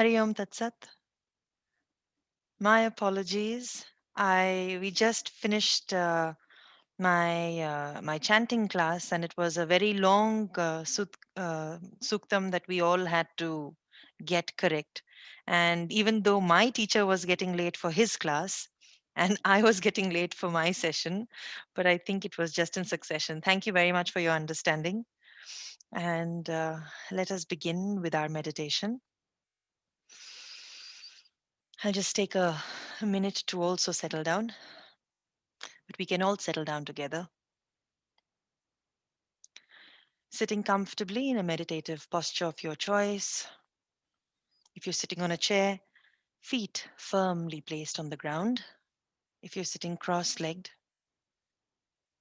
Hari Om Tat Sat. My apologies. We just finished my chanting class, and it was a very long suktam that we all had to get correct. And even though my teacher was getting late for his class, and I was getting late for my session, but I think it was just in succession. Thank you very much for your understanding. And let us begin with our meditation. I'll just take a minute to also settle down, but we can all settle down together. Sitting comfortably in a meditative posture of your choice. If you're sitting on a chair, feet firmly placed on the ground. If you're sitting cross legged,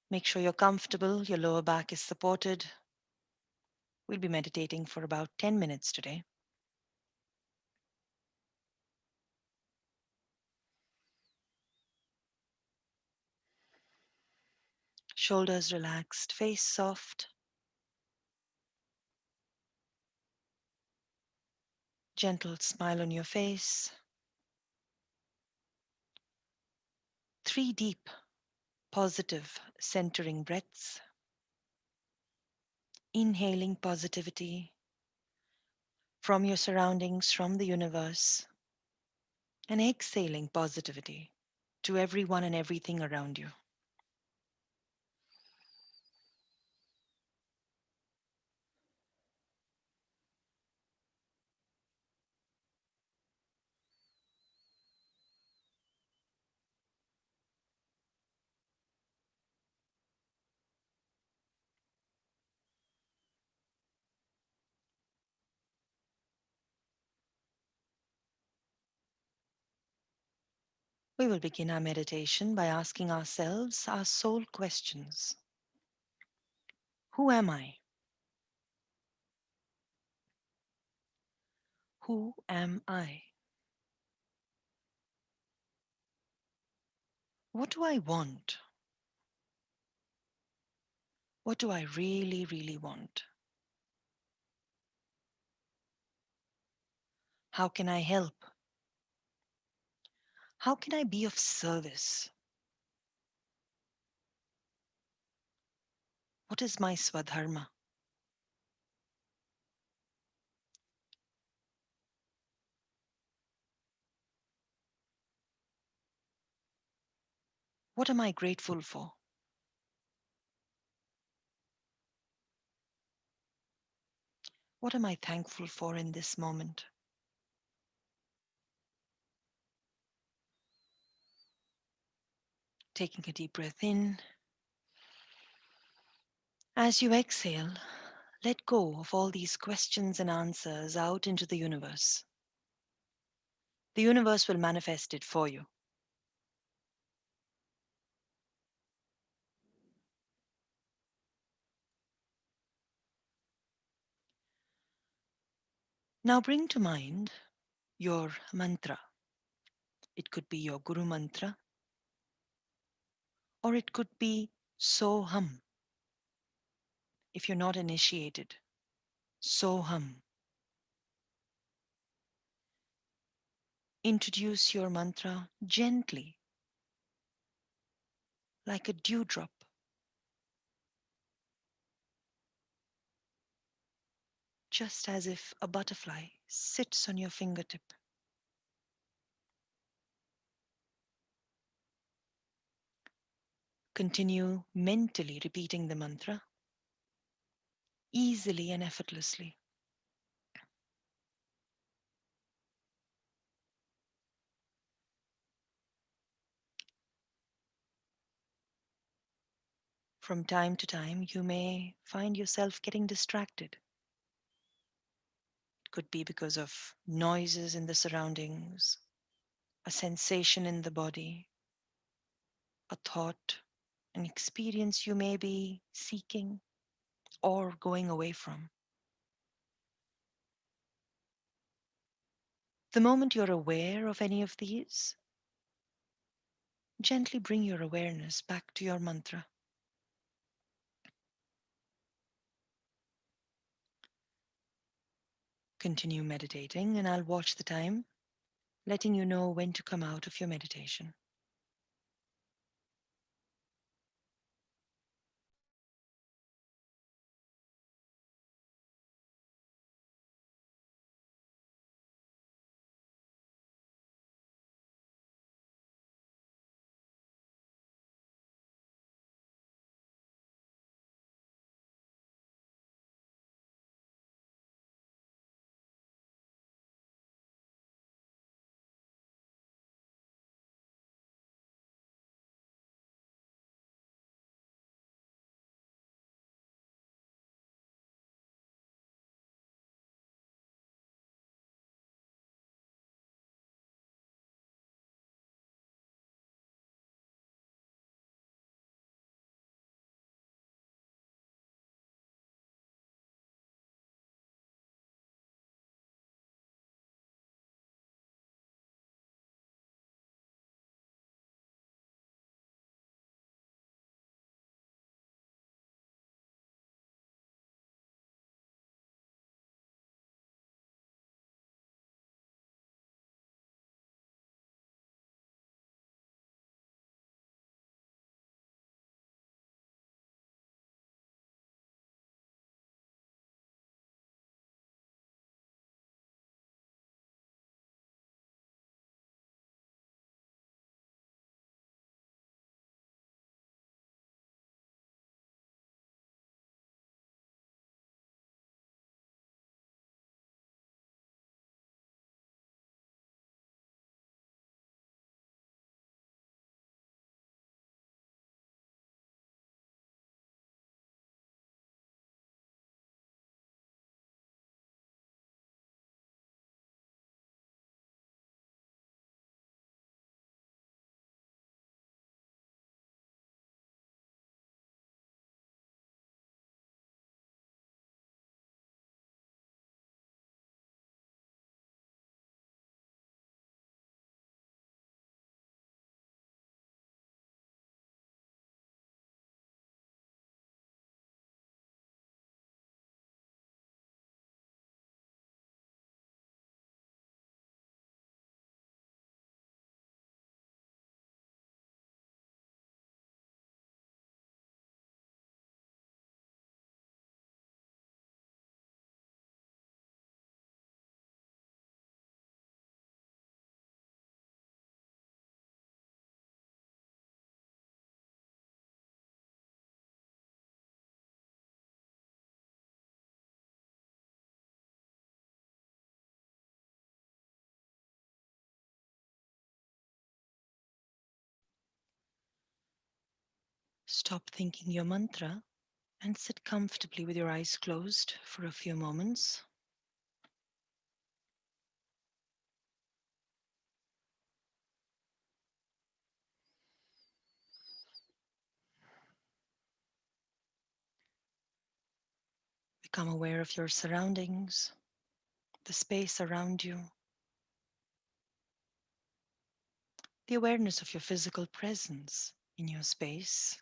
make sure you're comfortable, your lower back is supported. We'll be meditating for about 10 minutes today. Shoulders relaxed, face soft, gentle smile on your face. 3 deep, positive, centering breaths. Inhaling positivity from your surroundings, from the universe, and exhaling positivity to everyone and everything around you. We will begin our meditation by asking ourselves our soul questions. Who am I? Who am I? What do I want? What do I really, really want? How can I help? How can I be of service? What is my swadharma? What am I grateful for? What am I thankful for in this moment? Taking a deep breath in. As you exhale, let go of all these questions and answers out into the universe. The universe will manifest it for you. Now bring to mind your mantra. It could be your Guru mantra, or it could be Soham if you're not initiated. Soham. Introduce your mantra gently, like a dewdrop. Just as if a butterfly sits on your fingertip. Continue mentally repeating the mantra easily and effortlessly. From time to time, you may find yourself getting distracted. It could be because of noises in the surroundings, a sensation in the body, a thought, an experience you may be seeking or going away from. The moment you're aware of any of these, gently bring your awareness back to your mantra. Continue meditating, and I'll watch the time, letting you know when to come out of your meditation. Stop thinking your mantra and sit comfortably with your eyes closed for a few moments. Become aware of your surroundings, the space around you, the awareness of your physical presence in your space.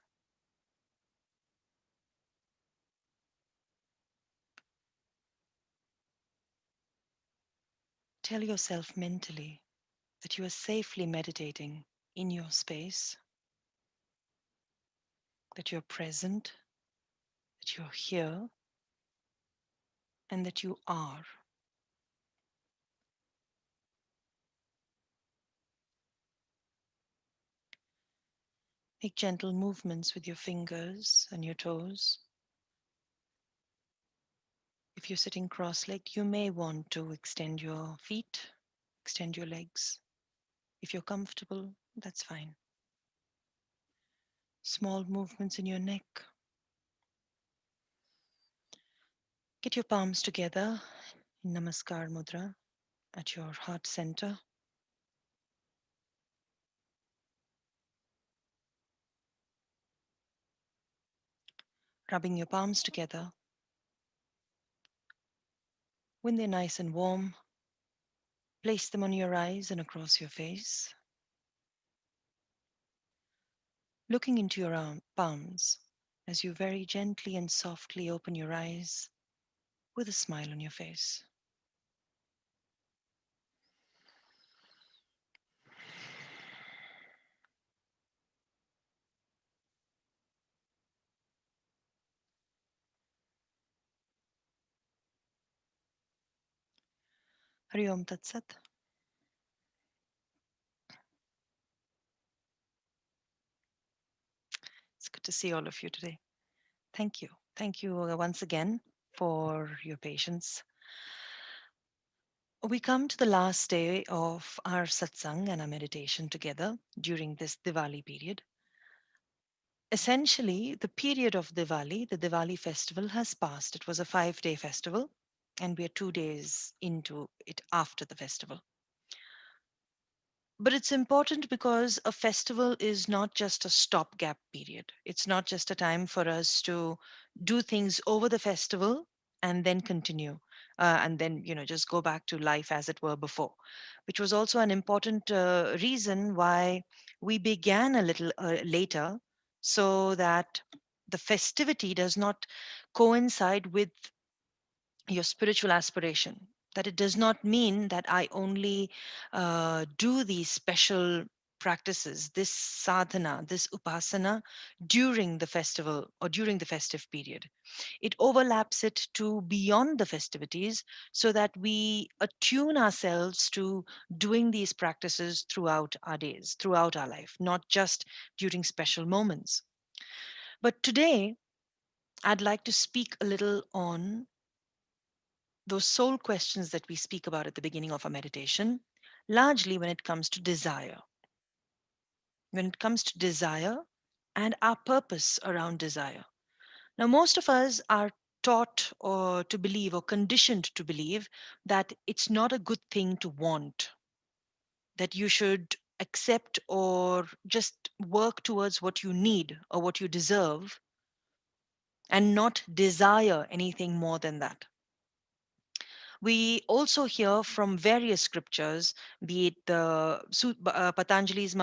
Tell yourself mentally that you are safely meditating in your space, that you're present, that you're here, and that you are. Make gentle movements with your fingers and your toes. If you're sitting cross-legged, you may want to extend your feet, extend your legs. If you're comfortable, that's fine. Small movements in your neck. Get your palms together in Namaskar Mudra at your heart center. Rubbing your palms together. When they're nice and warm, place them on your eyes and across your face. Looking into your palms as you very gently and softly open your eyes with a smile on your face. Hari Om Tat Sat. It's good to see all of you today. Thank you. Thank you once again for your patience. We come to the last day of our satsang and our meditation together during this Diwali period. Essentially, the period of Diwali, the Diwali festival, has passed. It was a 5 day festival, and we are 2 days into it after the festival. But it's important because a festival is not just a stopgap period. It's not just a time for us to do things over the festival and then continue. And then, just go back to life as it were before, which was also an important reason why we began a little later, so that the festivity does not coincide with your spiritual aspiration. That it does not mean that I only do these special practices, this sadhana, this upasana during the festival or during the festive period. It overlaps it to beyond the festivities, so that we attune ourselves to doing these practices throughout our days, throughout our life, not just during special moments. But today, I'd like to speak a little on those soul questions that we speak about at the beginning of our meditation, largely when it comes to desire. When it comes to desire and our purpose around desire. Now, most of us are taught or to believe or conditioned to believe that it's not a good thing to want, that you should accept or just work towards what you need or what you deserve and not desire anything more than that. We also hear from various scriptures, be it the Patanjali's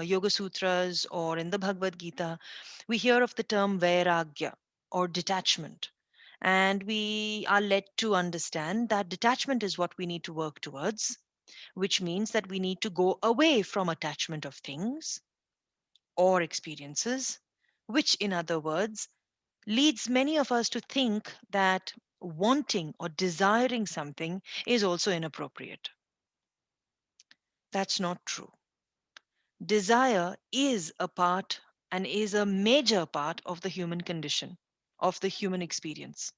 Yoga Sutras or in the Bhagavad Gita, we hear of the term Vairagya or detachment. And we are led to understand that detachment is what we need to work towards, which means that we need to go away from attachment of things or experiences, which, in other words, leads many of us to think that wanting or desiring something is also inappropriate. That's not true. Desire is a part and is a major part of the human condition, of the human experience.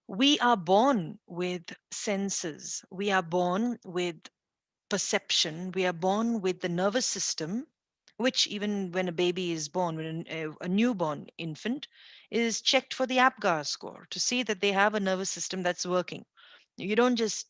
We are born with senses, we are born with perception, we are born with the nervous system, which, even when a baby is born, when a newborn infant is checked for the APGAR score to see that they have a nervous system that's working. You don't just,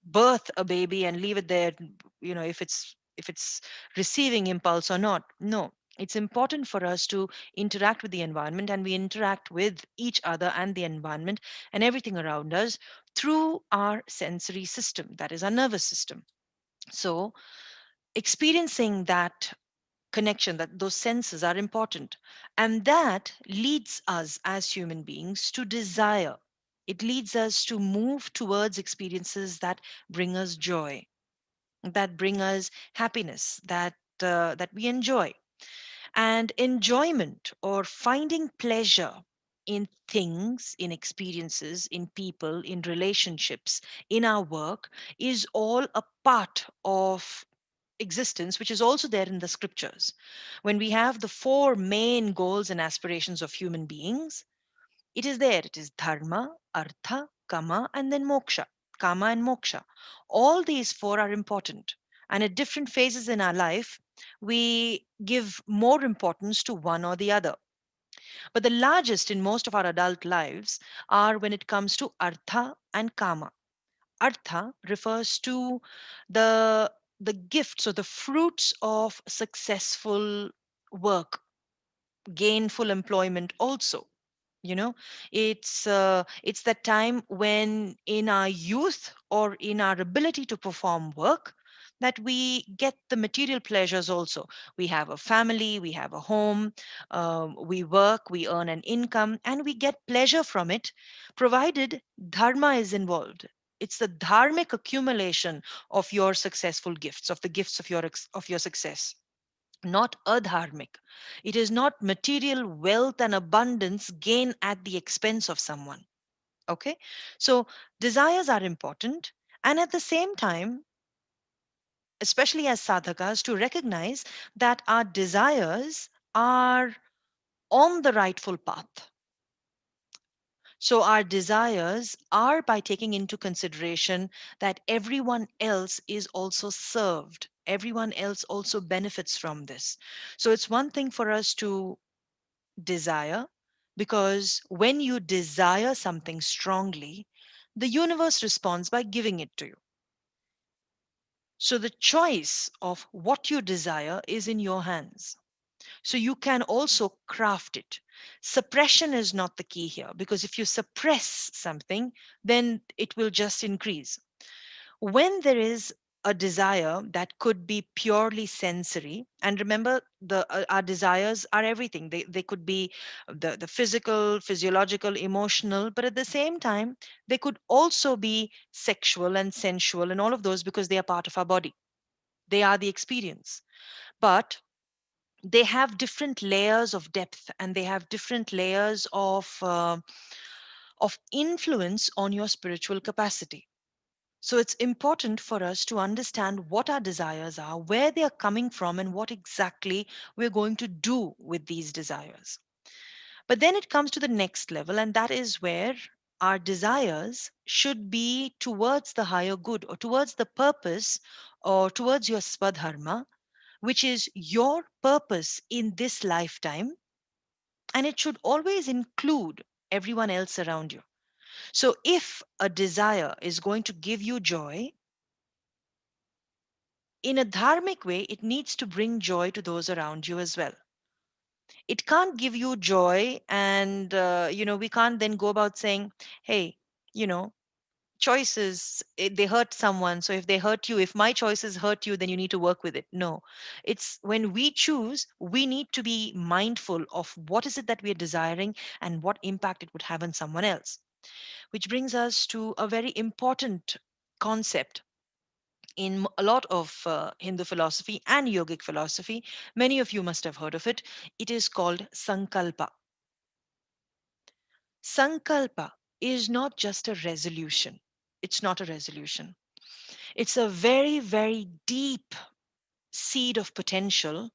birth a baby and leave it there, if it's receiving impulse or not. No, it's important for us to interact with the environment, and we interact with each other and the environment and everything around us through our sensory system, that is our nervous system. So experiencing that connection, that those senses are important, and that leads us as human beings to desire. It leads us to move towards experiences that bring us joy, that bring us happiness, that we enjoy. And enjoyment or finding pleasure in things, in experiences, in people, in relationships, in our work is all a part of existence, which is also there in the scriptures. When we have the four main goals and aspirations of human beings, it is there. It is dharma, artha, kama, and then moksha. Kama and moksha. All these four are important. And at different phases in our life, we give more importance to one or the other. But the largest in most of our adult lives are when it comes to artha and kama. Artha refers to the the gifts or the fruits of successful work, gainful employment also. It's that time when in our youth or in our ability to perform work, that we get the material pleasures also. We have a family, we have a home, we work, we earn an income, and we get pleasure from it, provided dharma is involved. It's the dharmic accumulation of your successful gifts, of the gifts of your success, not adharmic. It is not material wealth and abundance gain at the expense of someone. Okay. So desires are important. And at the same time, especially as sadhakas, to recognize that our desires are on the rightful path. So, our desires are by taking into consideration that everyone else is also served, everyone else also benefits from this. So, it's one thing for us to desire, because when you desire something strongly, the universe responds by giving it to you. So, the choice of what you desire is in your hands. So you can also craft it. Suppression is not the key here, because if you suppress something, then it will just increase. When there is a desire that could be purely sensory, and remember, our desires are everything. They could be the physical, physiological, emotional, but at the same time, they could also be sexual and sensual and all of those, because they are part of our body. They are the experience. But they have different layers of depth, and they have different layers of influence on your spiritual capacity. So it's important for us to understand what our desires are, where they are coming from, and what exactly we're going to do with these desires. But then it comes to the next level, and that is where our desires should be towards the higher good, or towards the purpose, or towards your swadharma, which is your purpose in this lifetime, and it should always include everyone else around you. So, if a desire is going to give you joy, in a dharmic way, it needs to bring joy to those around you as well. It can't give you joy, and we can't then go about saying, hey, you know, choices, they hurt someone, so if they hurt you, if my choices hurt you, then you need to work with it. No, it's when we choose, we need to be mindful of what is it that we are desiring and what impact it would have on someone else. Which brings us to a very important concept in a lot of Hindu philosophy and yogic philosophy. Many of you must have heard of it. It is called sankalpa. Sankalpa is not just a resolution. It's not a resolution. It's a very, very deep seed of potential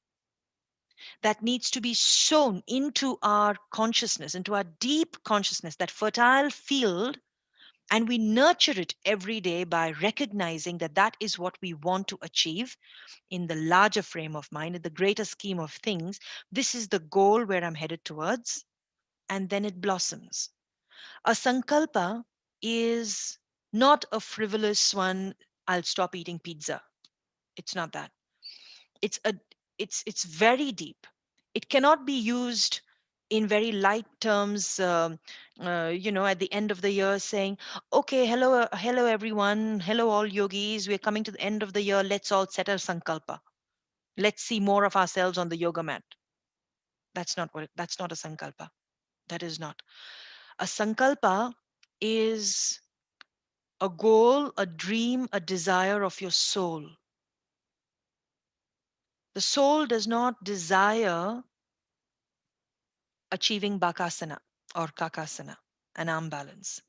that needs to be sown into our consciousness, into our deep consciousness, that fertile field, and we nurture it every day by recognizing that that is what we want to achieve in the larger frame of mind, in the greater scheme of things. This is the goal where I'm headed towards, and then it blossoms. A sankalpa is not a frivolous one, I'll stop eating pizza. It's not that. It's a it's very deep. It cannot be used in very light terms, at the end of the year, saying, okay, hello everyone, hello all yogis, we're coming to the end of the year, let's all set a sankalpa, let's see more of ourselves on the yoga mat. That's not a sankalpa. That is not a sankalpa. Is a goal, a dream, a desire of your soul. The soul does not desire achieving bakasana or kakasana, an arm balance.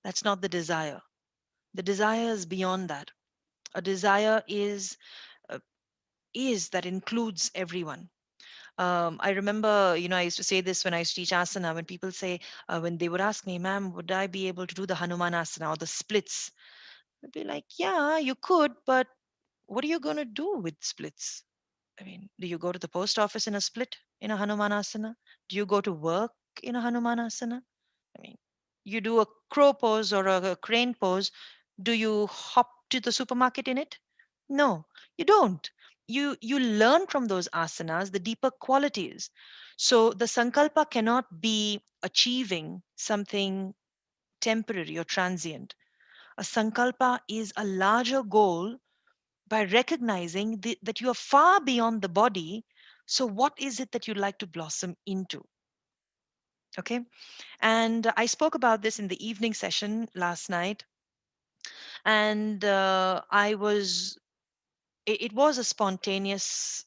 That's not the desire. The desire is beyond that. A desire uh, is that includes everyone. I remember, I used to say this when I used to teach asana. When people say, when they would ask me, "Ma'am, would I be able to do the Hanuman asana or the splits?" I'd be like, "Yeah, you could, but what are you going to do with splits? I mean, do you go to the post office in a split in a Hanumanasana? Do you go to work in a Hanumanasana? I mean, you do a crow pose or a crane pose. Do you hop to the supermarket in it? No, you don't. You learn from those asanas the deeper qualities. So the sankalpa cannot be achieving something temporary or transient. A sankalpa is a larger goal by recognizing that you are far beyond the body. So, what is it that you'd like to blossom into? Okay. And I spoke about this in the evening session last night. And it was a spontaneous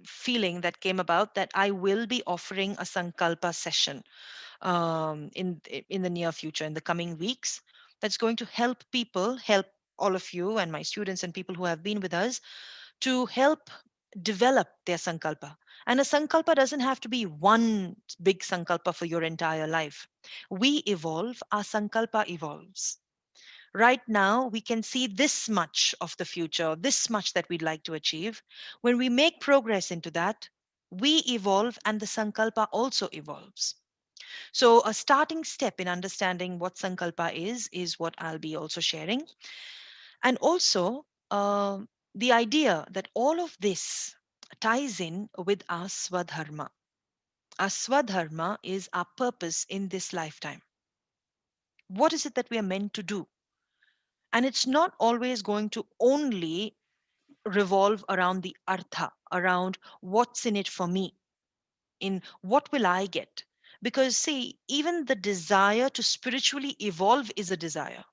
feeling that came about, that I will be offering a Sankalpa session in the near future, in the coming weeks, that's going to help people, help all of you and my students and people who have been with us, to help develop their sankalpa. And a sankalpa doesn't have to be one big sankalpa for your entire life. We evolve, our sankalpa evolves. Right now, we can see this much of the future, this much that we'd like to achieve. When we make progress into that, we evolve and the sankalpa also evolves. So, a starting step in understanding what sankalpa is what I'll be also sharing. And also, the idea that all of this ties in with our swadharma. Our swadharma is our purpose in this lifetime. What is it that we are meant to do? And it's not always going to only revolve around the artha, around what's in it for me, in what will I get. Because, see, even the desire to spiritually evolve is a desire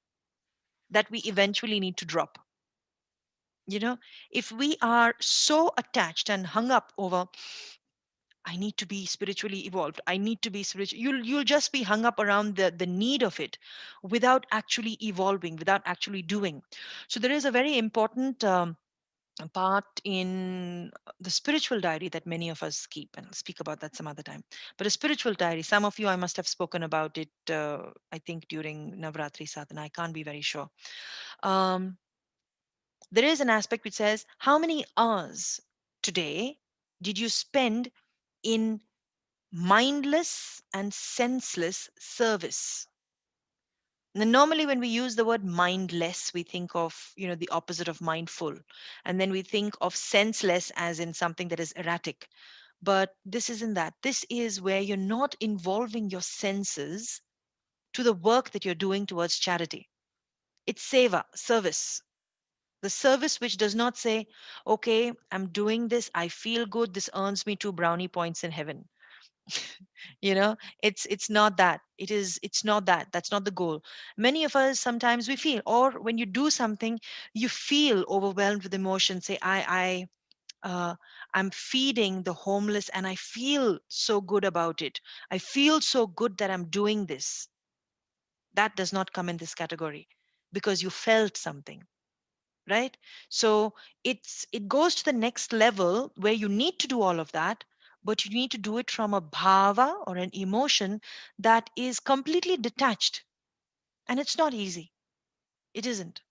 that we eventually need to drop. You know, if we are so attached and hung up over, I need to be spiritually evolved, I need to be spiritual, you'll just be hung up around the need of it without actually evolving, without actually doing. So there is a very important part in the spiritual diary that many of us keep, and I'll speak about that some other time. But a spiritual diary, some of you, I must have spoken about it, I think during Navratri Sadhana, I can't be very sure. um, there is an aspect which says how many hours today did you spend in mindless and senseless service. Now, normally when we use the word mindless, we think of, the opposite of mindful, and then we think of senseless as in something that is erratic. But this isn't that. This is where you're not involving your senses to the work that you're doing towards charity. It's seva, service. The service which does not say, okay, I'm doing this, I feel good, this earns me 2 brownie points in heaven. It's not that. It's not that. That's not the goal. Many of us, sometimes we feel, or when you do something, you feel overwhelmed with emotion. Say, I'm feeding the homeless and I feel so good about it. I feel so good that I'm doing this. That does not come in this category because you felt something, right? So it goes to the next level where you need to do all of that, but you need to do it from a bhava or an emotion that is completely detached. And it's not easy. It isn't.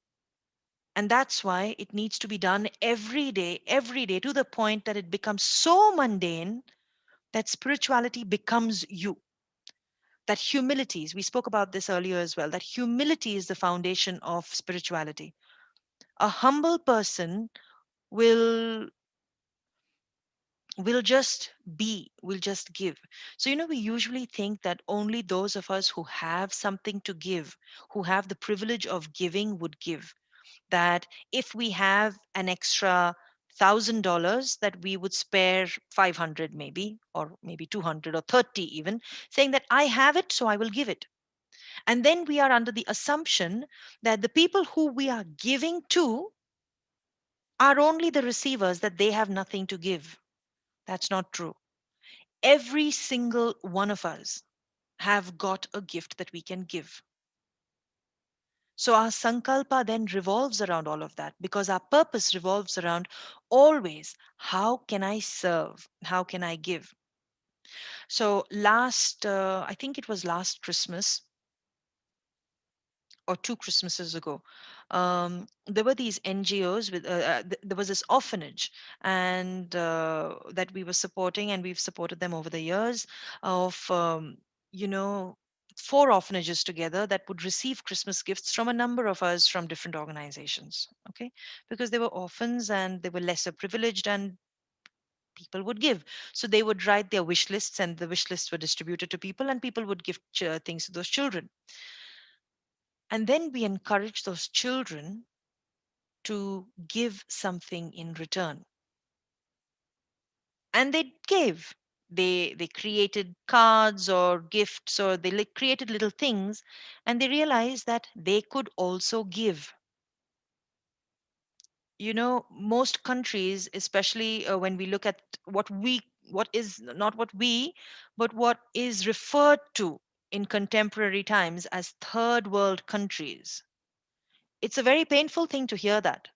And that's why it needs to be done every day, to the point that it becomes so mundane that spirituality becomes you. That humility, we spoke about this earlier as well, that humility is the foundation of spirituality. A humble person will will just give. So, we usually think that only those of us who have something to give, who have the privilege of giving, would give. That if we have an extra $1,000, that we would spare 500, maybe, or maybe 200 or 30 even, saying that I have it, so I will give it. And then we are under the assumption that the people who we are giving to are only the receivers, that they have nothing to give. That's not true. Every single one of us have got a gift that we can give. So our sankalpa then revolves around all of that, because our purpose revolves around always, how can I serve? How can I give? So I think it was last Christmas or 2 Christmases ago, there were these NGOs there was this orphanage, and that we were supporting, and we've supported them over the years, of you know 4 orphanages together that would receive Christmas gifts from a number of us from different organizations. Okay, because they were orphans and they were lesser privileged, and people would give. So they would write their wish lists, and the wish lists were distributed to people, and people would give things to those children. And then we encourage those children to give something in return. And they gave. They created cards or gifts, or they created little things, and they realized that they could also give. Most countries, especially when we look at what we what is not what we, but what is referred to in contemporary times as third world countries. It's a very painful thing to hear that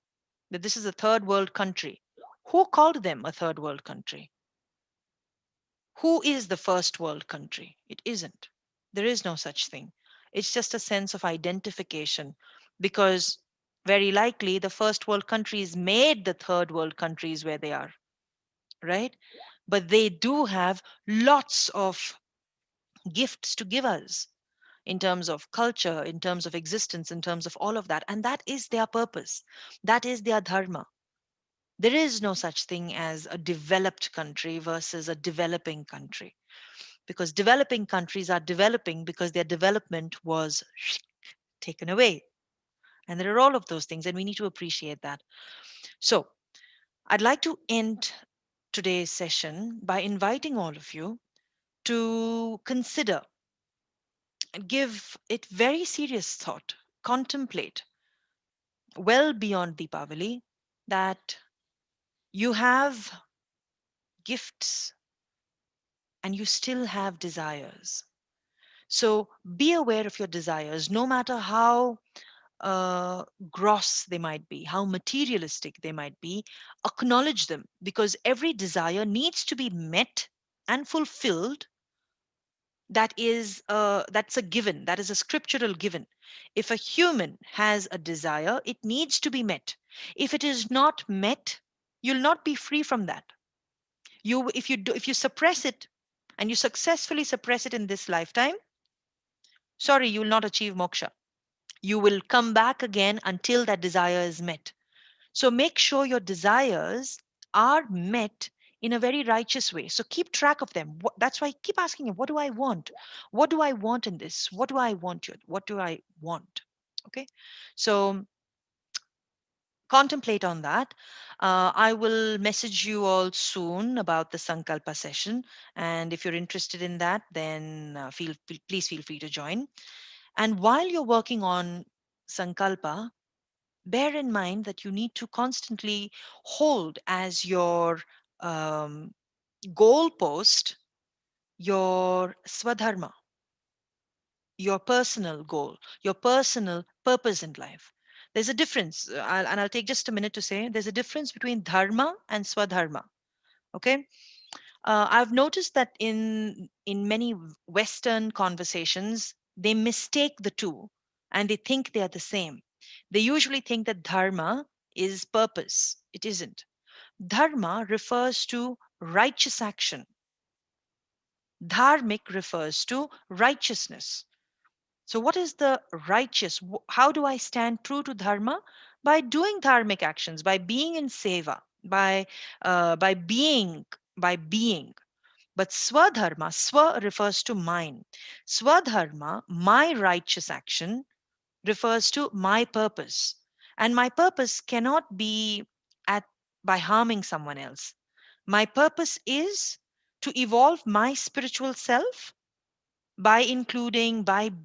this is a third world country. Who called them a third world country? Who is the first world country? It isn't. There is no such thing. It's just a sense of identification because very likely the first world countries made the third world countries where they are, right? But they do have lots of gifts to give us in terms of culture, in terms of existence, in terms of all of that. And that is their purpose. That is their dharma. There is no such thing as a developed country versus a developing country because developing countries are developing because their development was taken away. And there are all of those things, and we need to appreciate that. So, I'd like to end today's session by inviting all of you to consider and give it very serious thought, contemplate well beyond Deepavali that you have gifts and you still have desires. So be aware of your desires, no matter how gross they might be, how materialistic they might be. Acknowledge them because every desire needs to be met and fulfilled. That's a given, that is a scriptural given. If a human has a desire, it needs to be met. If it is not met, you'll not be free from that. If you suppress it and you successfully suppress it in this lifetime, sorry, you will not achieve moksha. You will come back again until that desire is met. So make sure your desires are met in a very righteous way. So keep track of them. That's why I keep asking you, what do I want? What do I want in this? What do I want? What do I want? Okay. So contemplate on that. I will message you all soon about the Sankalpa session. And if you're interested in that, then please feel free to join. And while you're working on Sankalpa, bear in mind that you need to constantly hold as your um, goal post your swadharma, your personal goal, your personal purpose in life. There's a difference, and I'll take just a minute to say there's a difference between dharma and swadharma. Okay, I've noticed that in many Western conversations, they mistake the two, and they think they are the same. They usually think that dharma is purpose. It isn't. Dharma refers to righteous action. Dharmic refers to righteousness. So, what is the righteous? How do I stand true to dharma? By doing dharmic actions, by being in seva, by being, by being. But swadharma, swa refers to mine. Swadharma, my righteous action, refers to my purpose. And my purpose cannot be at by harming someone else. My purpose is to evolve my spiritual self by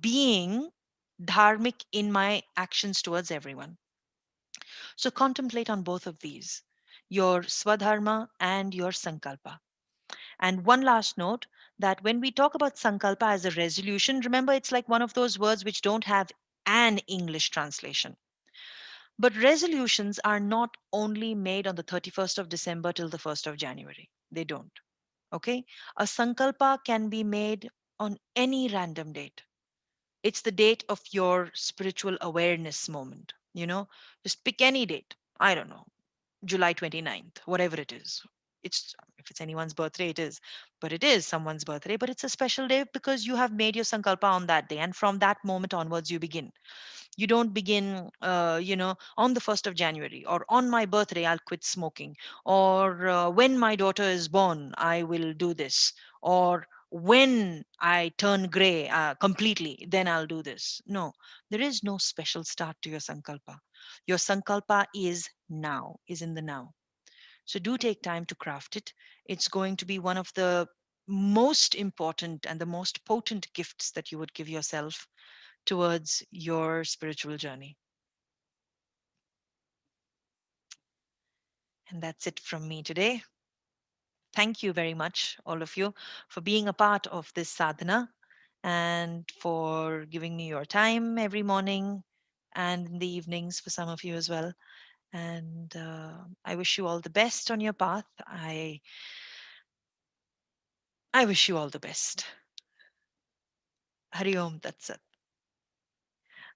being dharmic in my actions towards everyone. So contemplate on both of these, your swadharma and your sankalpa. And one last note that when we talk about sankalpa as a resolution, remember it's like one of those words which don't have an English translation. But resolutions are not only made on the 31st of December till the 1st of January. They don't. Okay? A sankalpa can be made on any random date. It's the date of your spiritual awareness moment. Just pick any date. I don't know. July 29th, whatever it is. It's if it's anyone's birthday, it is, but it is someone's birthday, but it's a special day because you have made your sankalpa on that day, and from that moment onwards, you begin. You don't begin, on the 1st of January or on my birthday, I'll quit smoking, or when my daughter is born, I will do this, or when I turn gray completely, then I'll do this. No, there is no special start to your sankalpa. Your sankalpa is now, is in the now. So do take time to craft it. It's going to be one of the most important and the most potent gifts that you would give yourself towards your spiritual journey. And that's it from me today. thank you very much, all of you, for being a part of this sadhana and for giving me your time every morning and in the evenings for some of you as well. And I wish you all the best on your path. I wish you all the best. Hari Om Tat Sat.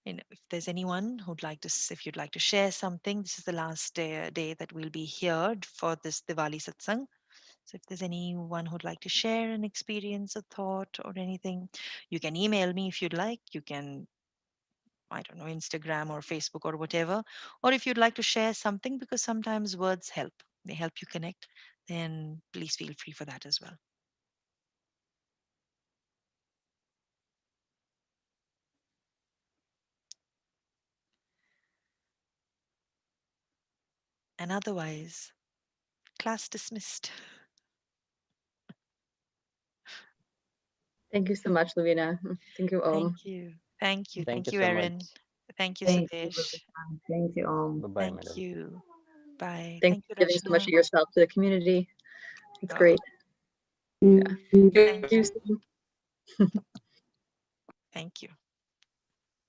If there's anyone who'd like to, if you'd like to share something, this is the last day that we'll be here for this Diwali Satsang. So if there's anyone who'd like to share an experience, a thought, or anything, you can email me if you'd like. You can, I don't know, Instagram or Facebook or whatever. Or if you'd like to share something, because sometimes words help, they help you connect, then please feel free for that as well. And otherwise, class dismissed. Thank you so much, Lavina. Thank you, Thank Om. you. Thank you. Thank Thank you you, so Erin. much. Thank you, Thank you, Sudesh. Ravina. Thank you, Bye bye, Thank madam. you. Bye. Thanks Thank you, for giving so much Rachna. of yourself to the community. It's Oh, great. Yeah. Thank Thank thank you. you. Soon. Thank you.